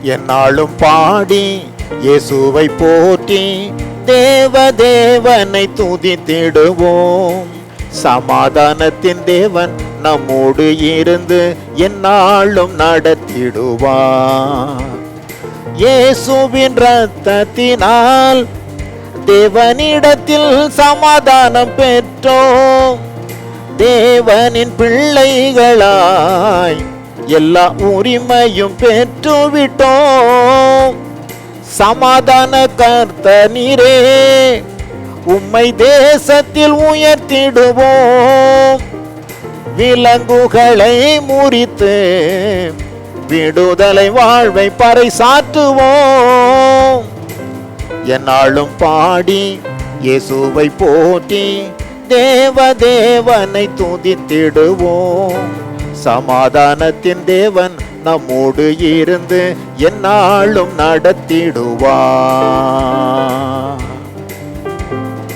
என்னாலும் பாடி இயேசுவை போற்றி தேவனை துதித்திடுவோம். சமாதானத்தின் தேவன் நம்மோடு இருந்து என்னாலும் நடத்திடுவார். இயேசுவின் இரத்தத்தினால் தேவனிடத்தில் சமாதானம் பெற்றோம். தேவனின் பிள்ளைகளாய் எல்லா உரிமையும் பெற்றுவிட்டோம். சமாதான கர்த்தரே, உம்மை தேசத்தில் உயர்த்திடுவோம். விலங்குகளை முறித்து விடுதலை வாழ்வை பறைசாற்றுவோம். என்னாலும் பாடி இயேசுவை போற்றி தேவனை துதித்திடுவோம். சமாதானத்தின் தேவன் நம்மோடு இருந்து என்னாலும் நடத்திடுவார்.